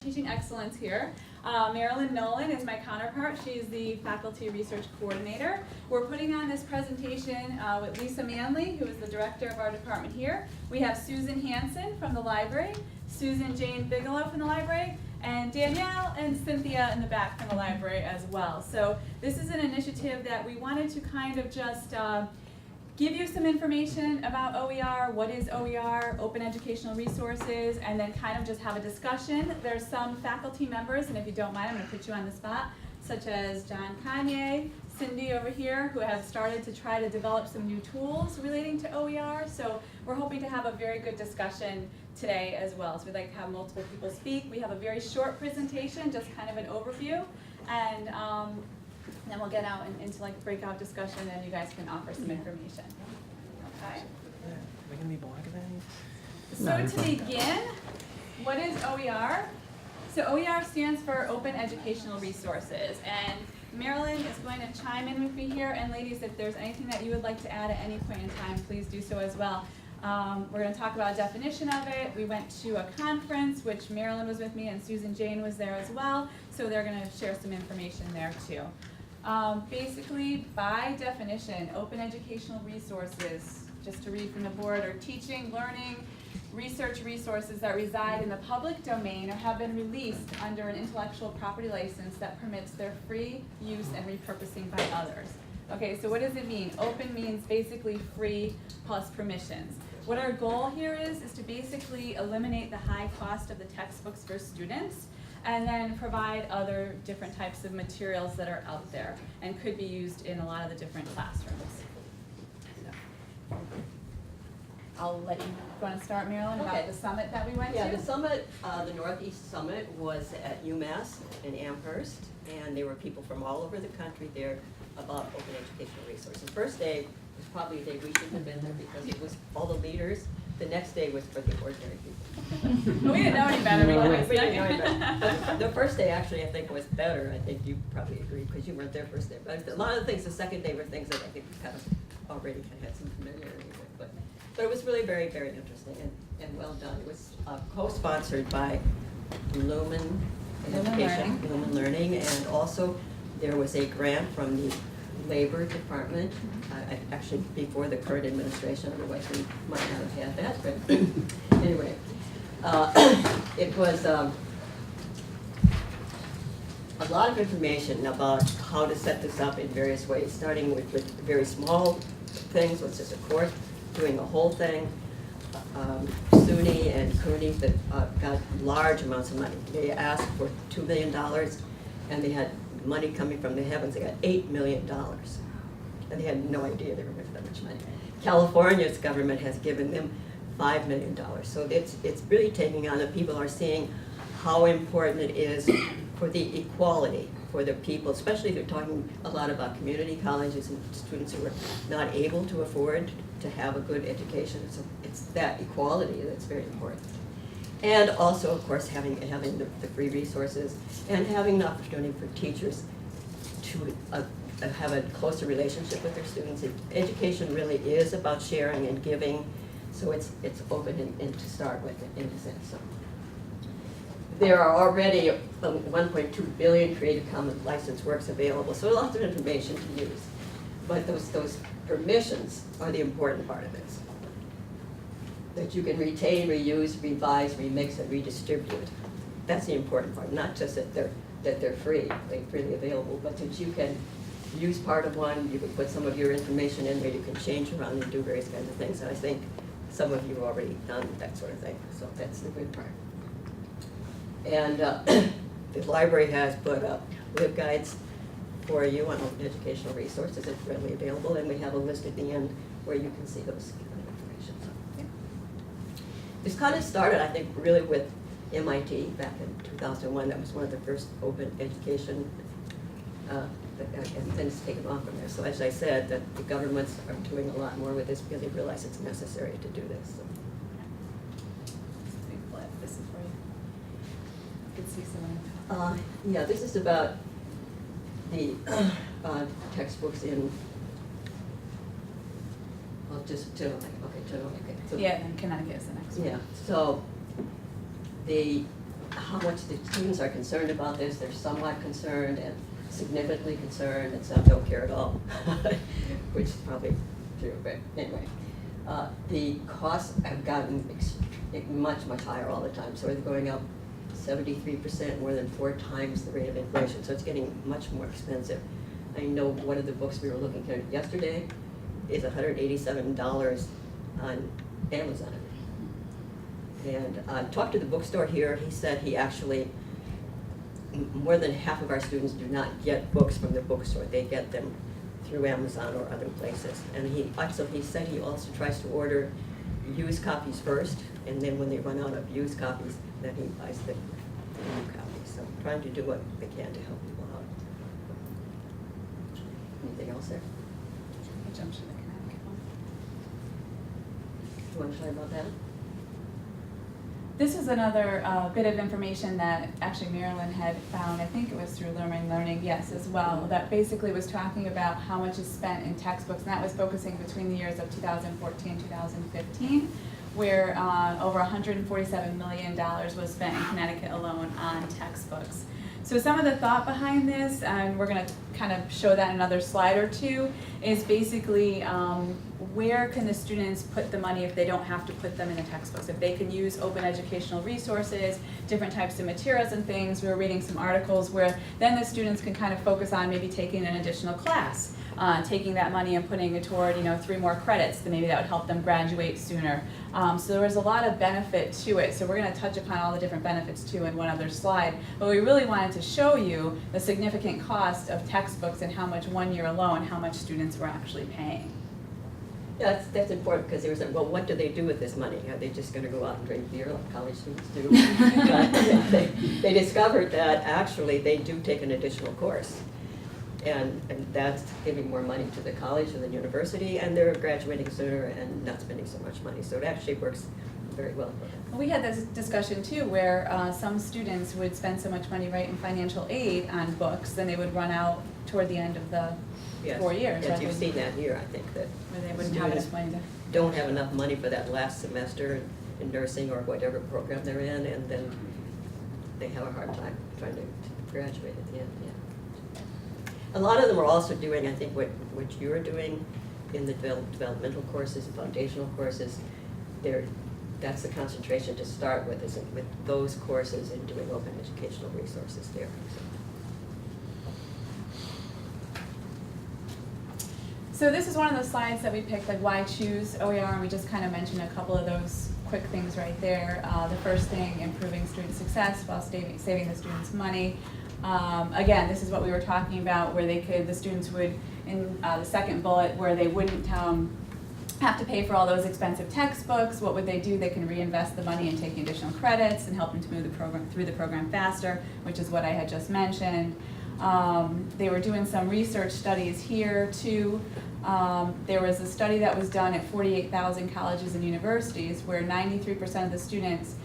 Teaching excellence here. Marilyn Nolan is my counterpart. She's the faculty research coordinator. We're putting on this presentation with Lisa Manley, who is the director of our department here. We have Susan Hansen from the library, Susan Jane Bigelow from the library, and Danielle and Cynthia in the back from the library as well. So this is an initiative that we wanted to kind of just give you some information about OER, what is OER, Open Educational Resources, and then kind of just have a discussion. There's some faculty members, and if you don't mind, I'm going to put you on the spot, such as John Kanye, Cindy over here, who have started to try to develop some new tools relating to OER. So we're hoping to have a very good discussion today as well. So we'd like to have multiple people speak. We have a very short presentation, just kind of an overview, and then we'll get out into like breakout discussion, and you guys can offer some information. Okay. We can be black then. So to begin, what is OER? So OER stands for Open Educational Resources, and Marilyn is going to chime in with me here. And ladies, if there's anything that you would like to add at any point in time, please do so as well. We're going to talk about a definition of it. We went to a conference, which Marilyn was with me, and Susan Jane was there as well. So they're going to share some information there too. Basically, by definition, open educational resources, just to read from the board, are teaching, learning, research resources that reside in the public domain or have been released under an intellectual property license that permits their free use and repurposing by others. Okay, so what does it mean? Open means basically free plus permissions. What our goal here is to basically eliminate the high cost of the textbooks for students, and then provide other different types of materials that are out there and could be used in a lot of the different classrooms. So, I'll let you go and start, Marilyn, about the summit that we went to. Yeah, the summit, the Northeast Summit was at UMass in Amherst, and there were people from all over the country there about open educational resources. First day was probably a day we shouldn't have been there because it was all the leaders. The next day was for the ordinary people. We didn't know any better. We didn't know any better. The first day actually I think was better. I think you probably agree because you weren't there first day. But a lot of the things the second day were things that I think we kind of already kind of had some familiarity with. But it was really very, very interesting and well done. It was co-sponsored by Lumen Education, Lumen Learning, and also there was a grant from the Labor Department, actually before the current administration, otherwise we might not have had that, but anyway. It was a lot of information about how to set this up in various ways, starting with very small things, which is a course, doing a whole thing. SUNY and CUNY that got large amounts of money. They asked for $2 million, and they had money coming from the heavens. They got $8 million, and they had no idea they were going to get that much money. California's government has given them $5 million. So it's really taking on, and people are seeing how important it is for the equality for the people, especially they're talking a lot about community colleges and students who are not able to afford to have a good education. So it's that equality that's very important. And also, of course, having the free resources and having an opportunity for teachers to have a closer relationship with their students. Education really is about sharing and giving, so it's open and to start with in a sense. So there are already 1.2 billion Creative Commons licensed works available, so lots of information to use. But those permissions are the important part of this. That you can retain, reuse, revise, remix, and redistribute. That's the important part. Not just that they're free, they're freely available, but that you can use part of one, you can put some of your information in there, you can change around and do various kinds of things. And I think some of you have already done that sort of thing, so that's the good part. And the library has put up LibGuides for you on open educational resources. It's readily available, and we have a list at the end where you can see those kind of information. So, yeah. This kind of started, I think, really with MIT back in 2001. That was one of the first open education, and then it's taken off from there. So as I said, that the governments are doing a lot more with this because they realize it's necessary to do this. So. This is for you. You can see some. Yeah, this is about the textbooks in. Well, just generally. Okay. So, yeah, and Connecticut is the next one. Yeah. So the how much the students are concerned about this. They're somewhat concerned and significantly concerned, and some don't care at all, which is probably true, but anyway. The costs have gotten much, much higher all the time. So they're going up 73%, more than 4 times the rate of inflation. So it's getting much more expensive. I know one of the books we were looking at yesterday is $187 on Amazon. And I talked to the bookstore here. He said he actually, more than half of our students do not get books from the bookstore. They get them through Amazon or other places. And he said he also tries to order used copies first, and then when they run out of used copies, then he buys the new copies. So trying to do what they can to help people out. Anything else there? I jumped to the Connecticut one. You want to tell about that? This is another bit of information that actually Marilyn had found, I think it was through Learning, yes, as well, that basically was talking about how much is spent in textbooks, and that was focusing between the years of 2014 2015, where over $147 million was spent in Connecticut alone on textbooks. So some of the thought behind this, and we're going to kind of show that in another slide or two, is basically where can the students put the money if they don't have to put them in the textbooks? If they can use open educational resources, different types of materials and things. We were reading some articles where then the students can kind of focus on maybe taking an additional class, taking that money and putting it toward 3 more credits, then maybe that would help them graduate sooner. So there was a lot of benefit to it. So we're going to touch upon all the different benefits too in one other slide. But we really wanted to show you the significant cost of textbooks and how much 1 year alone, how much students were actually paying. Yeah, that's important, because they were saying, well, what do they do with this money? Are they just going to go out and drink beer like college students do? But they discovered that actually they do take an additional course. And that's giving more money to the college or the university, and they're graduating sooner and not spending so much money. So it actually works very well for them. We had this discussion too, where some students would spend so much money in financial aid on books, then they would run out toward the end of the 4 years. Yes, you've seen that here, I think, that where they wouldn't have enough money to. Don't have enough money for that last semester in nursing or whatever program they're in, and then they have a hard time trying to graduate at the end. Yeah. A lot of them are also doing, I think, what you're doing in the developmental courses, foundational courses. That's the concentration to start with, is with those courses and doing open educational resources there. So this is one of the slides that we picked, like why choose OER, and we just kind of mentioned a couple of those quick things right there. The first thing, improving student success while saving the students money. Again, this is what we were talking about, where the students would, in the second bullet, where they wouldn't have to pay for all those expensive textbooks. What would they do? They can reinvest the money in taking additional credits and help them to move the program through the program faster, which is what I had just mentioned. They were doing some research studies here too. There was a study that was done at 48,000 colleges and universities where 93% of the students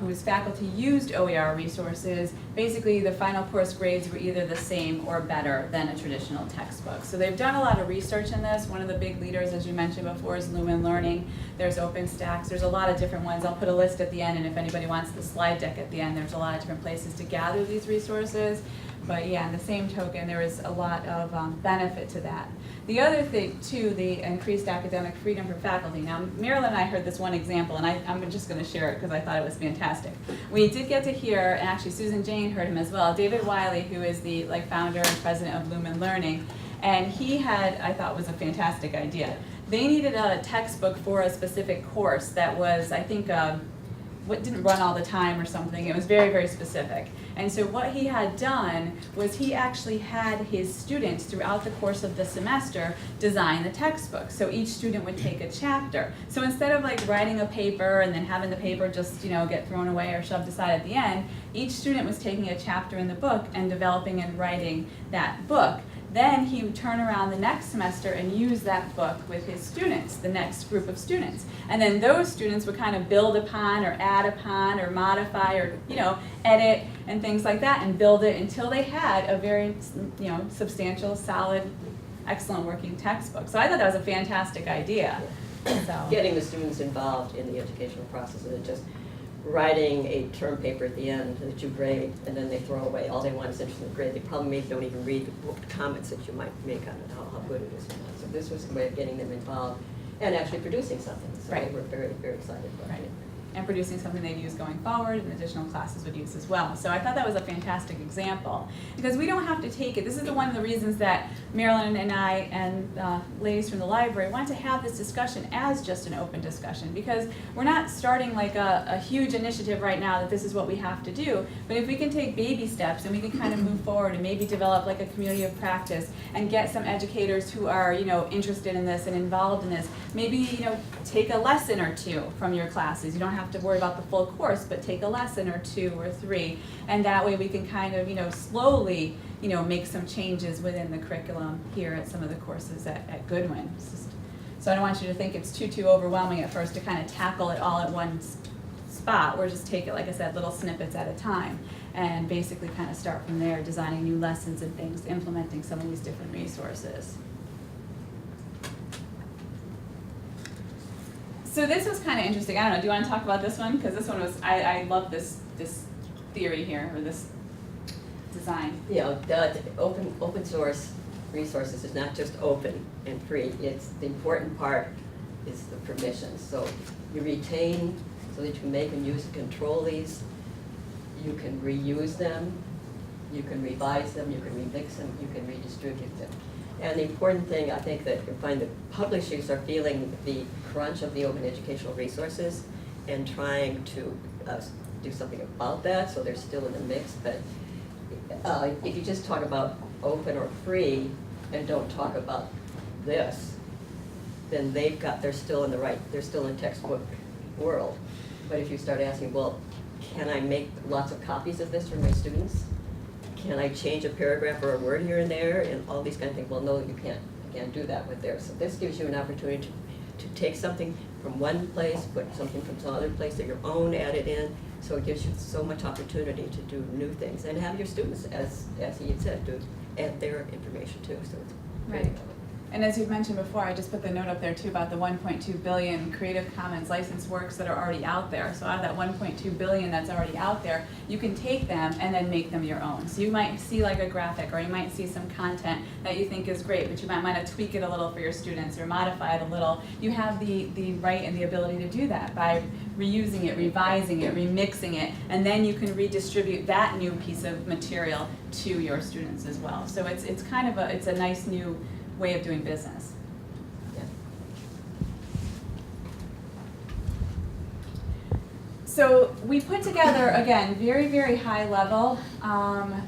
whose faculty used OER resources, basically the final course grades were either the same or better than a traditional textbook. So they've done a lot of research in this. One of the big leaders, as you mentioned before, is Learning. There's OpenStax. There's a lot of different ones. I'll put a list at the end, and if anybody wants the slide deck at the end, there's a lot of different places to gather these resources. But yeah, in the same token, there is a lot of benefit to that. The other thing, too, the increased academic freedom for faculty. Now, Marilyn and I heard this one example, and I'm just going to share it because I thought it was fantastic. We did get to hear, and actually Susan Jane heard him as well, David Wiley, who is the founder and president of Lumen Learning, and he had, I thought, was a fantastic idea. They needed a textbook for a specific course that was, I think, what didn't run all the time or something. It was very, very specific. And so what he had done was he actually had his students throughout the course of the semester design the textbook. So each student would take a chapter. So instead of writing a paper and then having the paper just get thrown away or shoved aside at the end, each student was taking a chapter in the book and developing and writing that book. Then he would turn around the next semester and use that book with his students, the next group of students. And then those students would kind of build upon or add upon or modify or, edit and things like that and build it until they had a very, substantial, solid, excellent working textbook. So I thought that was a fantastic idea. So. Getting the students involved in the educational process and just writing a term paper at the end that you grade, and then they throw away. All they want is interesting grade. They probably maybe don't even read the comments that you might make on it, how good it is or not. So this was a way of getting them involved and actually producing something. So Right. we're very, very excited about Right. it. And producing something they'd use going forward and additional classes would use as well. So I thought that was a fantastic example because we don't have to take it. This is one of the reasons that Marilyn and I and ladies from the library want to have this discussion as just an open discussion because we're not starting like a huge initiative right now that this is what we have to do. But if we can take baby steps and we can kind of move forward and maybe develop like a community of practice and get some educators who are, you know, interested in this and involved in this, maybe, you know, take a lesson or two from your classes. You don't have to worry about the full course, but take a lesson or 2 or 3, and that way we can kind of, you know, slowly, you know, make some changes within the curriculum here at some of the courses at Goodwin. So I don't want you to think it's too overwhelming at first to kind of tackle it all at one spot. We're just take it, like I said, little snippets at a time, and basically kind of start from there, designing new lessons and things, implementing some of these different resources. So this was kind of interesting. I don't know, do you want to talk about this one? Because this one was, I love this theory here, or this design. You know, the open source resources is not just open and free. It's the important part is the permissions. So you retain so that you can make and use and control these. You can reuse them. You can revise them. You can remix them. You can redistribute them. And the important thing, I think, that you find that publishers are feeling the crunch of the open educational resources and trying to do something about that, so they're still in the mix. But if you just talk about open or free and don't talk about this, then they're still in the textbook world. But if you start asking, well, can I make lots of copies of this for my students? Can I change a paragraph or a word here and there, and all these kind of things? Well, no, you can't. You can't do that with theirs. So this gives you an opportunity to take something from one place, put something from some other place of your own, add it in. So it gives you so much opportunity to do new things and have your students, as he had said, to add their information too. So it's Right. And as you've mentioned before, I just put the note up there too about the 1.2 billion Creative Commons licensed works that are already out there. So out of that 1.2 billion that's already out there, you can take them and then make them your own. So you might see like a graphic, or you might see some content that you think is great, but you might tweak it a little for your students or modify it a little. You have the right and the ability to do that by reusing it, revising it, remixing it, and then you can redistribute that new piece of material to your students as well. So it's kind of a nice new way of doing business. Yeah. So we put together, again, very, very high level.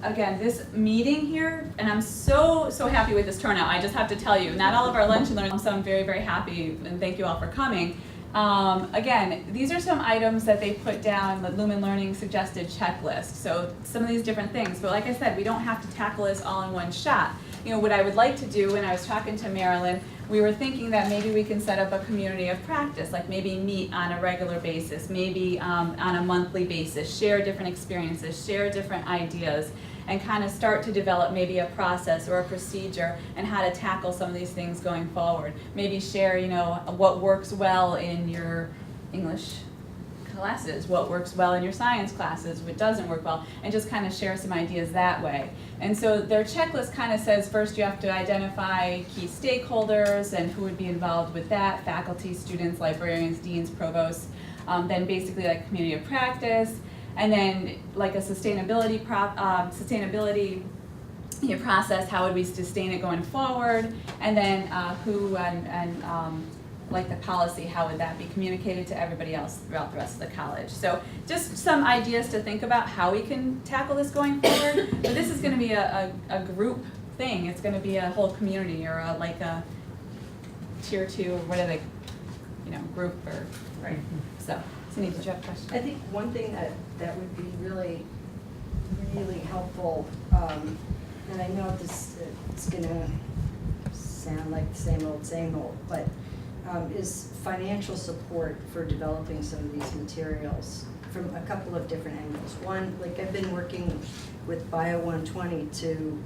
Again, this meeting here, and I'm so happy with this turnout. I just have to tell you, not all of our lunch and learn, so I'm very, very happy, and thank you all for coming. Again, these are some items that they put down, the Lumen Learning suggested checklist. So some of these different things, but like I said, we don't have to tackle this all in one shot. You know, what I would like to do, when I was talking to Marilyn, we were thinking that maybe we can set up a community of practice, like maybe meet on a regular basis, maybe on a monthly basis, share different experiences, share different ideas, and kind of start to develop maybe a process or a procedure and how to tackle some of these things going forward. Maybe share, you know, what works well in your English classes, what works well in your science classes, what doesn't work well, and just kind of share some ideas that way. And so their checklist kind of says first you have to identify key stakeholders and who would be involved with that, faculty, students, librarians, deans, provosts, then basically like community of practice, and then like a sustainability process, how would we sustain it going forward, and then who and like the policy, how would that be communicated to everybody else throughout the rest of the college. So just some ideas to think about how we can tackle this going forward. But this is going to be a group thing. It's going to be a whole community, or like a tier 2, or what are they, you know, group, or right. So Cindy, did you have a question? I think one thing that would be really helpful, and I know it's gonna sound like the same old, but is financial support for developing some of these materials from a couple of different angles. One, like I've been working with Bio 120 to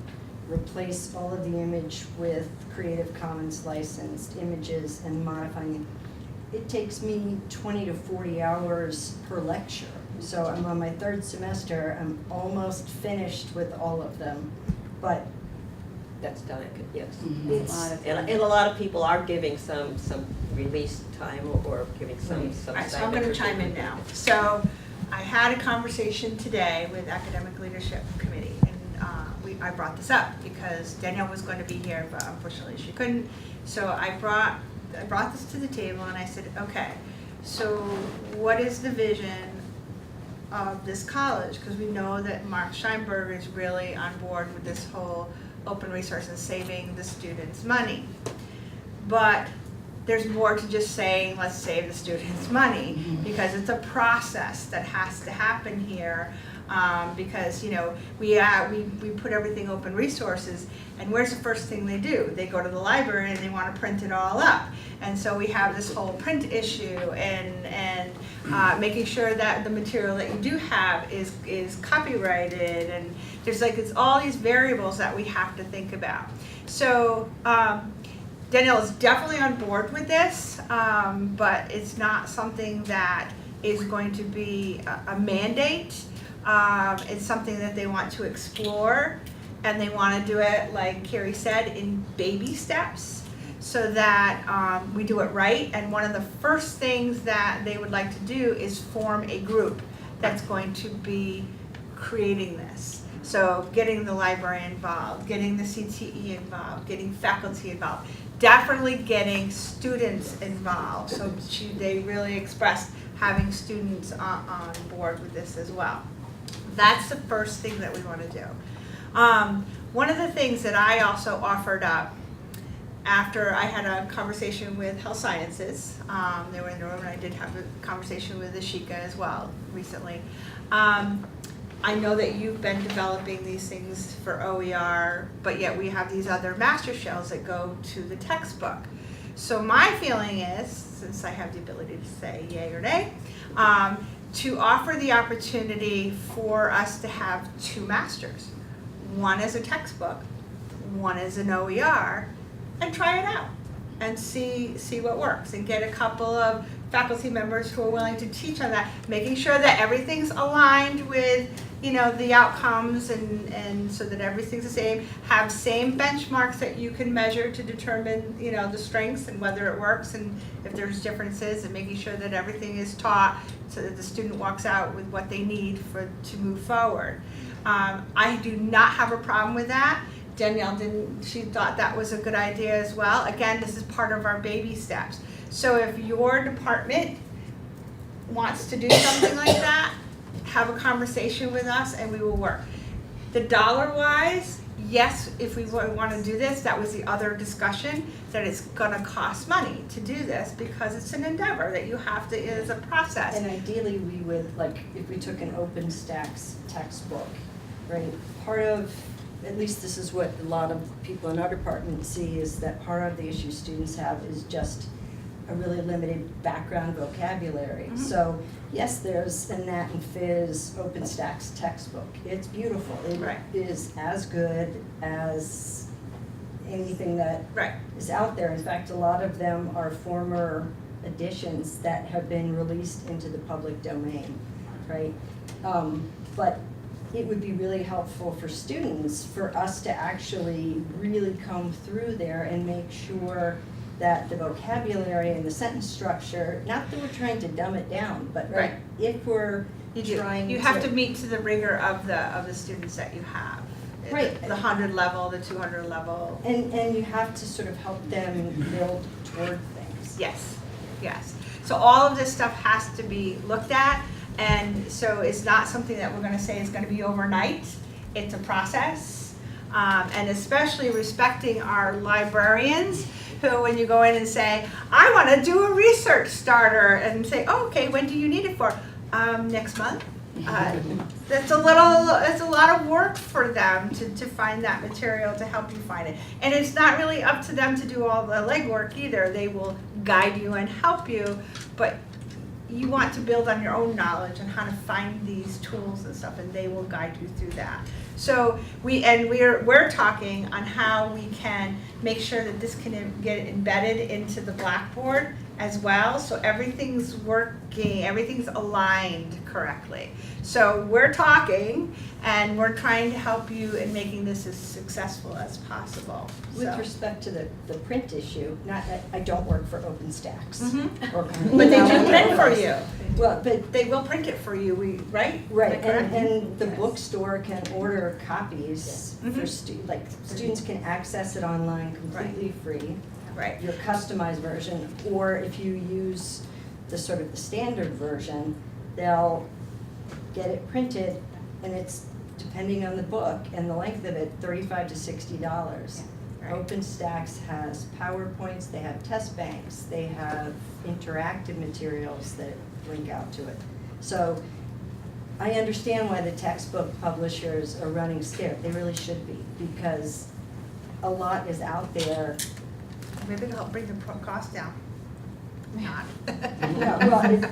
replace all of the image with Creative Commons licensed images and modifying it. It takes me 20 to 40 hours per lecture So I'm on my third semester, I'm almost finished with all of them, but That's done, yes. it's, And a lot of people are giving some release time or giving some All right, so I'm stipend gonna for chime in people. now. So I had a conversation today with Academic Leadership Committee, and I brought this up because Danielle was going to be here, but unfortunately she couldn't. So I brought this to the table and I said, okay, so what is the vision of this college? Because we know that Mark Scheinberger is really on board with this whole open resource and saving the students money. But there's more to just saying, let's save the students money, because it's a process that has to happen here. Because, you know, we put everything open resources, and where's the first thing they do? They go to the library and they want to print it all up. And so we have this whole print issue, and making sure that the material that you do have is copyrighted, and there's it's all these variables that we have to think about. So Danielle is definitely on board with this, but it's not something that is going to be a mandate. It's something that they want to explore, and they want to do it, like Carrie said, in baby steps, so that we do it right. And one of the first things that they would like to do is form a group that's going to be creating this. So getting the library involved, getting the CTE involved, getting faculty involved, definitely getting students involved. So they really expressed having students on board with this as well. That's the first thing that we want to do. One of the things that I also offered up after I had a conversation with Health Sciences, they were in the room, and I did have a conversation with Ashika as well recently. I know that you've been developing these things for OER, but yet we have these other master shells that go to the textbook. So my feeling is, since I have the ability to say yay or nay, to offer the opportunity for us to have two masters. One as a textbook, one as an OER, and try it out and see what works, and get a couple of faculty members who are willing to teach on that, making sure that everything's aligned with, you know, the outcomes, and so that everything's the same, have same benchmarks that you can measure to determine, you know, the strengths and whether it works, and if there's differences, and making sure that everything is taught so that the student walks out with what they need to move forward. I do not have a problem with that. Danielle didn't, she thought that was a good idea as well. Again, this is part of our baby steps. So if your department wants to do something like that, have a conversation with us and we will work. The dollar-wise, yes, if we want to do this, that was the other discussion, that it's going to cost money to do this because it's an endeavor that you have to, it is a process. and ideally we would, like, if we took an OpenStax textbook, right, part of, at least this is what a lot of people in our department see, is that part of the issue students have is just a really limited background vocabulary. Mm-hmm. So yes, there's a Nat and Phys OpenStax textbook. It's beautiful. It Right. is as good as anything that Right. is out there. In fact, a lot of them are former editions that have been released into the public domain, right? But it would be really helpful for students, for us to actually really come through there and make sure that the vocabulary and the sentence structure, not that we're trying to dumb it down, but Right. if we're You do. trying to. You have to meet to the rigor of the students that you have. Right. The 100 level, the 200 level. And you have to sort of help them build toward things. Yes, yes. So all of this stuff has to be looked at, and so it's not something that we're gonna say is gonna be overnight. It's a process, and especially respecting our librarians, who, when you go in and say, I wanna do a research starter, and say, oh, okay, when do you need it for? Next month. It's a lot of work for them to find that material to help you find it. And it's not really up to them to do all the legwork either. They will guide you and help you, but you want to build on your own knowledge and how to find these tools and stuff, and they will guide you through that. So we're talking on how we can make sure that this can get embedded into the Blackboard as well, so everything's working, everything's aligned correctly. So we're talking, and we're trying to help you in making this as successful as possible. With So. respect to the print issue, not that I don't work for OpenStax. Mhm. or- But they do print for you. Well, but, They will print it for you, right? right, Am I correct? and the Yes. bookstore can order copies for Mhm. like, students can access it online completely free. Right, Your customized version, or if you use the sort of the standard version, they'll get it printed, and it's, depending on the book and the length of it, $35 to $60. right. OpenStax has PowerPoints, they have test banks, they have interactive materials that link out to it. So I understand why the textbook publishers are running scared, they really should be, because a lot is out there. Maybe it'll help bring the cost down. Not. Yeah, well,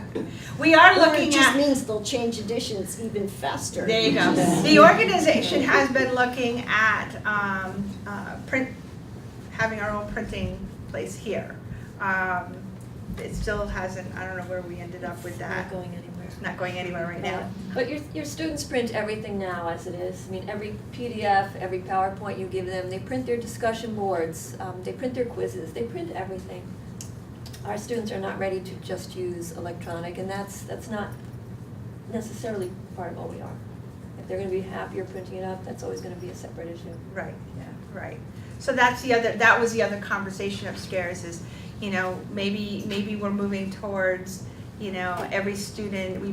We are Or it looking just at, means they'll change editions even faster. there you go. Yeah. The organization has been looking at print, having our own printing place here. It still hasn't, I don't know where we ended up with that. Not going anywhere. Not going anywhere right now. But your students print everything now as it is. I mean, every PDF, every PowerPoint you give them, they print their discussion boards, they print their quizzes, they print everything. Our students are not ready to just use electronic, and that's not necessarily part of OER. If they're gonna be happier printing it up, that's always gonna be a separate issue. Right, right. So that's that was the other conversation upstairs is, you know, maybe we're moving towards, you know, every student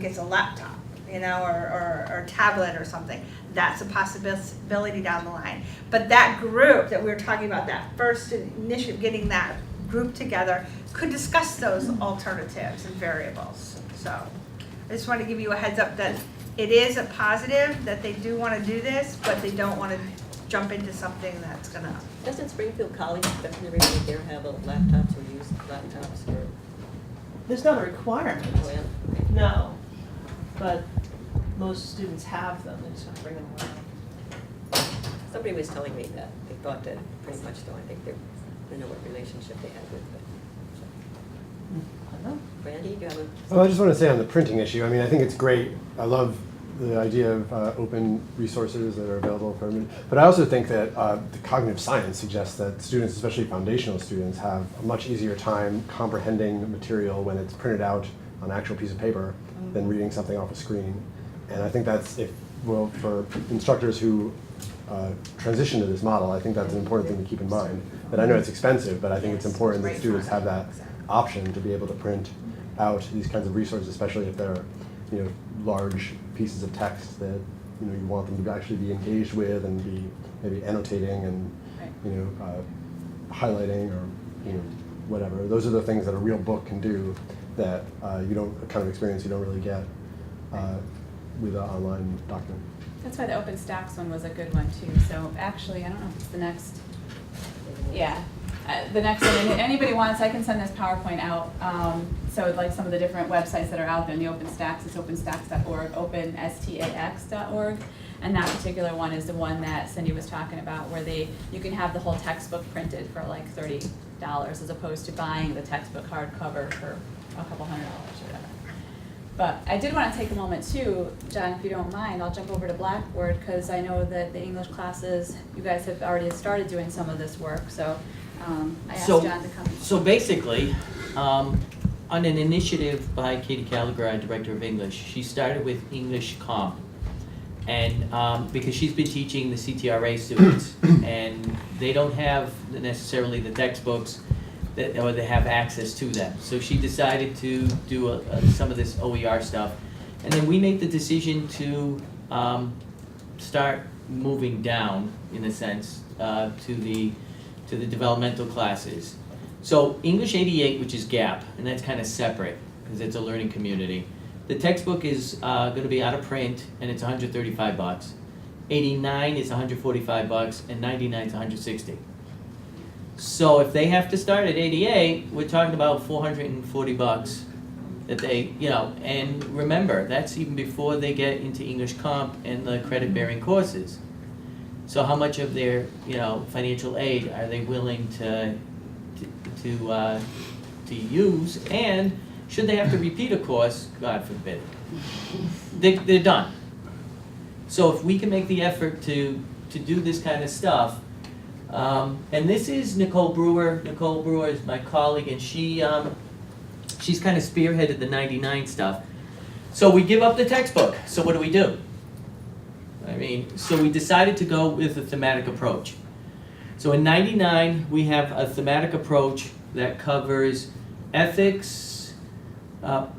gets a laptop, you know, or tablet or something. That's a possibility down the line. But that group that we were talking about, that first initiative, getting that group together, could discuss those alternatives and variables. So I just want to give you a heads up that it is a positive that they do want to do this, but they don't want to jump into something that's gonna. Doesn't Springfield College, doesn't everybody there have laptops or use laptops or? There's not a requirement, Oh, yeah. no, but most students have them, they just don't bring them around. Somebody was telling me that, they thought that pretty much, though, I think I don't know what relationship they had with it. I don't know. Randy, do you have a? Well, I just want to say on the printing issue, I mean, I think it's great. I love the idea of open resources that are available for everyone. But I also think that the cognitive science suggests that students, especially foundational students, have a much easier time comprehending the material when it's printed out on an actual piece of paper than reading something off a screen. And I think that's, for instructors who transition to this model, I think that's an important thing to keep in mind. That I know it's expensive, but I think it's important that students have that option to be able to print out these kinds of resources, especially if they're, you know, large pieces of text that, you know, you want them to actually be engaged with and be maybe annotating and, you know, highlighting or, you know, whatever. Those are the things that a real book can do that you don't, a kind of experience you don't really get with an online document. That's why the OpenStax one was a good one too. So actually, I don't know if it's the next, yeah, the next one. And if anybody wants, I can send this PowerPoint out. So like some of the different websites that are out there in the OpenStax, it's openstax.org, openstax.org. And that particular one is the one that Cindy was talking about, where you can have the whole textbook printed for like $30 as opposed to buying the textbook hardcover for a couple $100 or whatever. But I did want to take a moment too, John, if you don't mind, I'll jump over to Blackboard because I know that the English classes, you guys have already started doing some of this work, so I asked John to come. So basically, on an initiative by Katie Gallagher, our Director of English, she started with English Comp. And because she's been teaching the CTRA students, and they don't have necessarily the textbooks, or they have access to them. So she decided to do some of this OER stuff. And then we made the decision to start moving down, in a sense, to the developmental classes. So English 88, which is GAP, and that's kind of separate, because it's a learning community. The textbook is going to be out of print, and it's $135. 89 is $145, and 99 is $160. So if they have to start at 88, we're talking about $440 that they, you know, and remember, that's even before they get into English Comp and the credit-bearing courses. So how much of their, you know, financial aid are they willing to to use, and should they have to repeat a course, God forbid, they're done. So if we can make the effort to do this kind of stuff, and this is Nicole Brewer. Nicole Brewer is my colleague, and she's kind of spearheaded the 99 stuff. So we give up the textbook. So what do? I mean, so we decided to go with a thematic approach. So in 99, we have a thematic approach that covers ethics,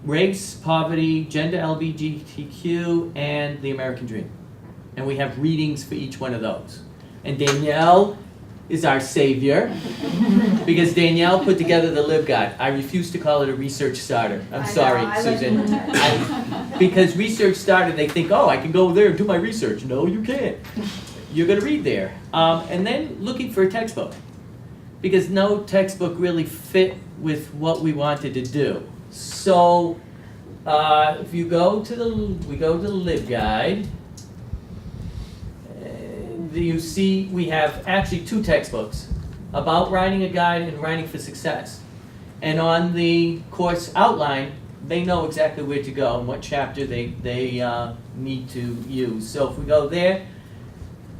race, poverty, gender, LGBTQ, and the American dream. And we have readings for each one of those. And Danielle is our savior, because Danielle put together the LibGuide. I refuse to call it a research starter. I'm sorry, Susan. Because research starter, they think, oh, I can go there and do my research. No, you can't. You're going to read there. And then looking for a textbook, because no textbook really fit with what we wanted to do. So if you go to we go to the LibGuide, you see we have actually 2 textbooks, about writing a guide and writing for success. And on the course outline, they know exactly where to go and what chapter they need to use. So if we go there,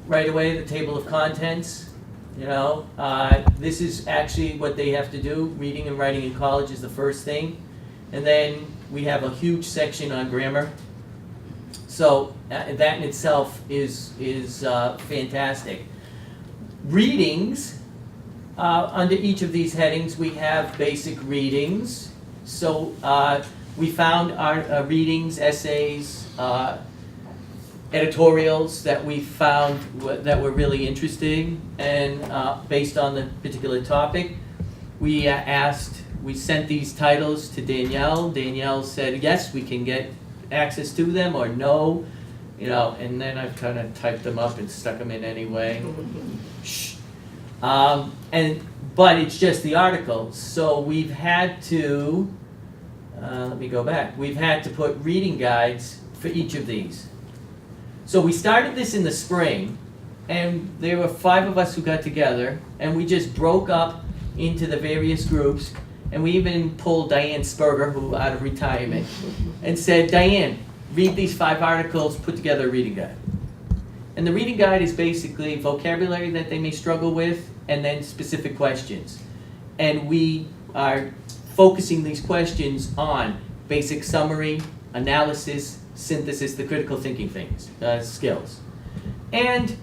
right away, the table of contents, this is actually what they have to do. Reading and writing in college is the first thing. And then we have a huge section on grammar. So that in itself is fantastic. Readings, under each of these headings, we have basic readings. So we found our readings, essays, editorials that we found that were really interesting, and based on the particular topic, we sent these titles to Danielle. Danielle said, yes, we can get access to them, or no, and then I've kind of typed them up and stuck them in anyway. Shh. But it's just the articles, so we've had to, let me go back, we've had to put reading guides for each of these. So we started this in the spring, and there were 5 of us who got together, and we just broke up into the various groups, and we even pulled Diane Sperger, who out of retirement, and said, Diane, read these 5 articles, put together a reading guide. And the reading guide is basically vocabulary that they may struggle with, and then specific questions. And we are focusing these questions on basic summary, analysis, synthesis, the critical thinking skills. And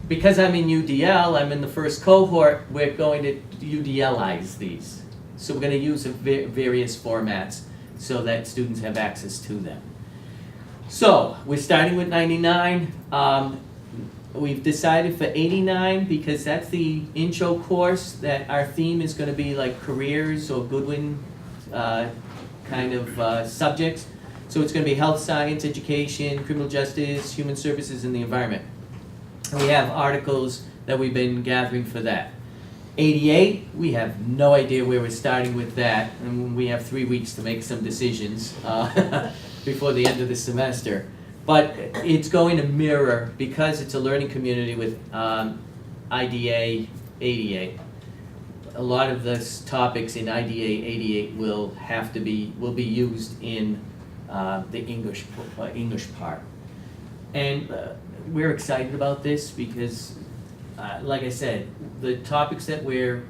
because I'm in UDL, I'm in the first cohort, we're going to UDLize these. So we're going to use various formats so that students have access to them. So we're starting with 99. We've decided for 89, because that's the intro course, that our theme is going to be like careers or Goodwin kind of subjects. So it's going to be health science, education, criminal justice, human services, and the environment. And we have articles that we've been gathering for that. 88, we have no idea where we're starting with that, and we have 3 weeks to make some decisions before the end of the semester. But it's going to mirror, because it's a learning community with IDA, ADA. A lot of the topics in IDA, ADA will be used in the English part. And we're excited about this because, like I said, the topics that we're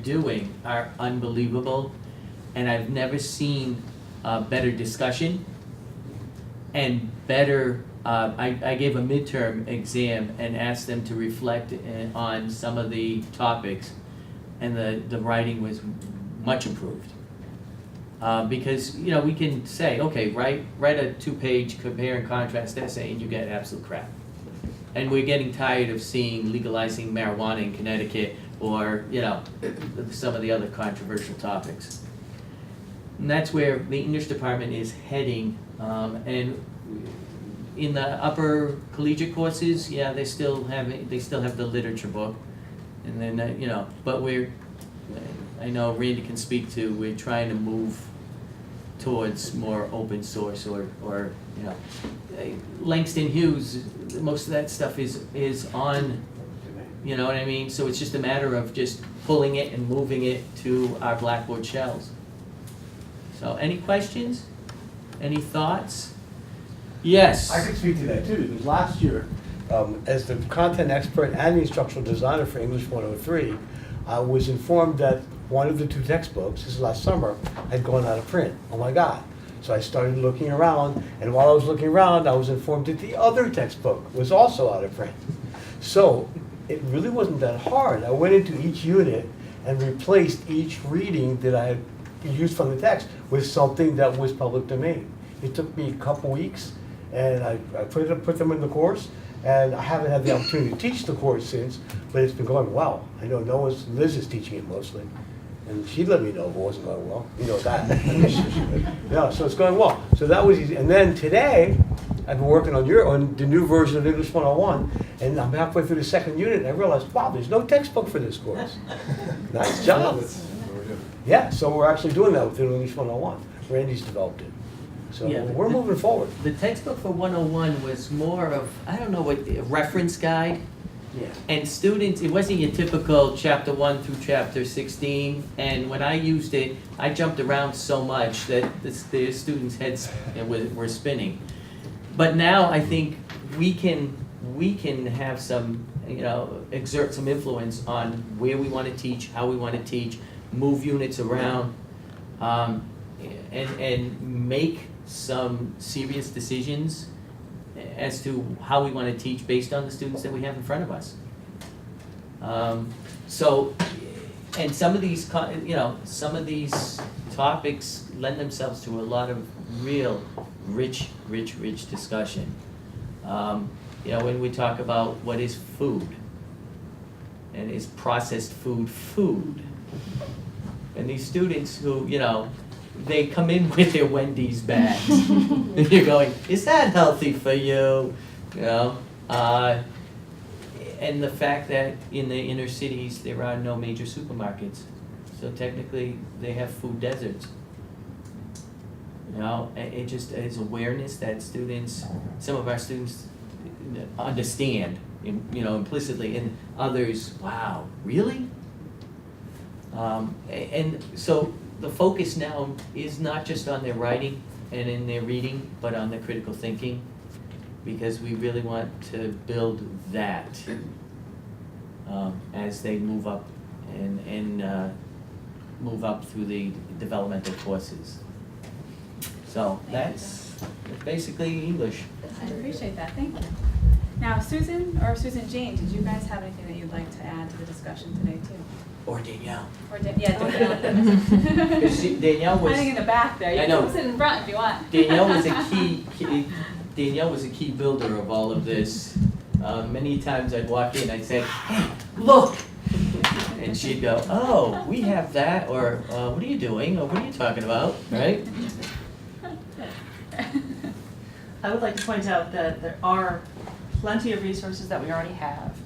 doing are unbelievable, and I've never seen better discussion and better. I gave a midterm exam and asked them to reflect on some of the topics, and the writing was much improved. Because we can say, okay, write a 2-page compare and contrast essay, and you get absolute crap. And we're getting tired of seeing legalizing marijuana in Connecticut, or some of the other controversial topics. And that's where the English department is heading. And in the upper collegiate courses, yeah, they still have the literature book, and then but I know Randy can speak to. We're trying to move towards more open source, or Langston Hughes. Most of that stuff is on You know what I mean? So it's just a matter of just pulling it and moving it to our Blackboard shells. So any questions? Any thoughts? Yes. I could speak to that too, because last year, as the content expert and the instructional designer for English 103, I was informed that one of the 2 textbooks, this is last summer, had gone out of print. Oh my God. So I started looking around, and while I was looking around, I was informed that the other textbook was also out of print. So it really wasn't that hard. I went into each unit and replaced each reading that I had used from the text with something that was public domain. It took me a couple weeks, and I put them in the course, and I haven't had the opportunity to teach the course since, but it's been going well. I know Liz is teaching it mostly, and she let me know if it wasn't going well. You know that. Yeah, so it's going well. So that was easy. And then today, I've been working on the new version of English 101, and I'm halfway through the 2nd unit, and I realized, wow, there's no textbook for this course. Nice job. That's what we're doing. Yeah, so we're actually doing that with English 101. Randy's developed it. So Yeah, we're moving forward. The textbook for 101 was more of, I don't know what, a reference guide. Yeah. And students, it wasn't your typical chapter 1 through chapter 16. And when I used it, I jumped around so much that the students' heads were spinning. But now I think we can have some, exert some influence on where we want to teach, how we want to teach, move units around, and make some serious decisions as to how we want to teach based on the students that we have in front of us. And some of these, some of these topics lend themselves to a lot of real rich discussion. When we talk about what is food, and is processed food? And these students who, they come in with their Wendy's bags. And you're going, is that healthy for you? And the fact that in the inner cities, there are no major supermarkets. So technically, they have food deserts. It just is awareness that some of our students understand, implicitly, and others, wow, really? And so the focus now is not just on their writing and in their reading, but on their critical thinking, because we really want to build that as they move up and move up through the developmental courses. So that's basically English. I appreciate that, thank you. Now, Susan or Susan Jane, did you guys have anything that you'd like to add to the discussion today too? Or Danielle. Or Danielle. Danielle was. Hiding in the back there. You I know. can sit in front if you want. Danielle was a key builder of all of this. Many times I'd walk in, I'd say, hey, look! And she'd go, oh, we have that, or what are you doing, or what are you talking about, right? I would like to point out that there are plenty of resources that we already have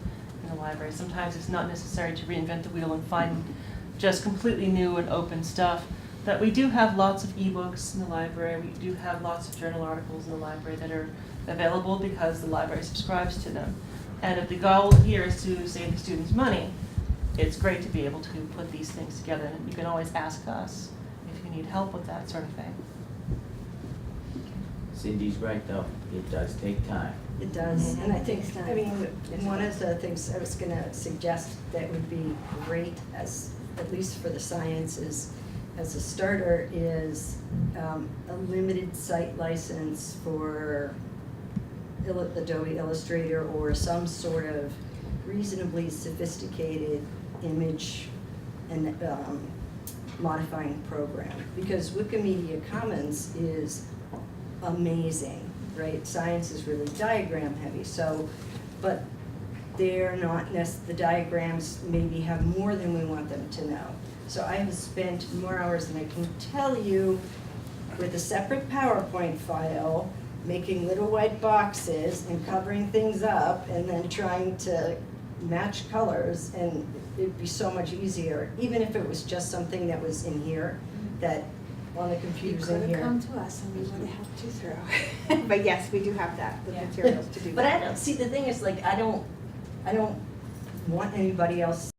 in the library. Sometimes it's not necessary to reinvent the wheel and find just completely new and open stuff. That we do have lots of ebooks in the library. We do have lots of journal articles in the library that are available because the library subscribes to them. And if the goal here is to save the students money, it's great to be able to put these things together. And you can always ask us if you need help with that sort of thing. Cindy's right though, it does take time. It does, and I think, Next time. I mean, one of the things I was gonna suggest that would be great as, at least for the sciences, as a starter, is a limited site license for Adobe Illustrator or some sort of reasonably sophisticated image and modifying program. Because Wikimedia Commons is amazing, right? Science is really diagram heavy, so, but they're not the diagrams maybe have more than we want them to know. So I have spent more hours than I can tell you with a separate PowerPoint file, making little white boxes and covering things up and then trying to match colors, and it'd be so much easier, even if it was just something that was in here, that on the computers in here. You could have come to us and we would have helped you through. But yes, we do have that, the Yeah. materials to do that. But I don't, see, the thing is, like, I don't want anybody else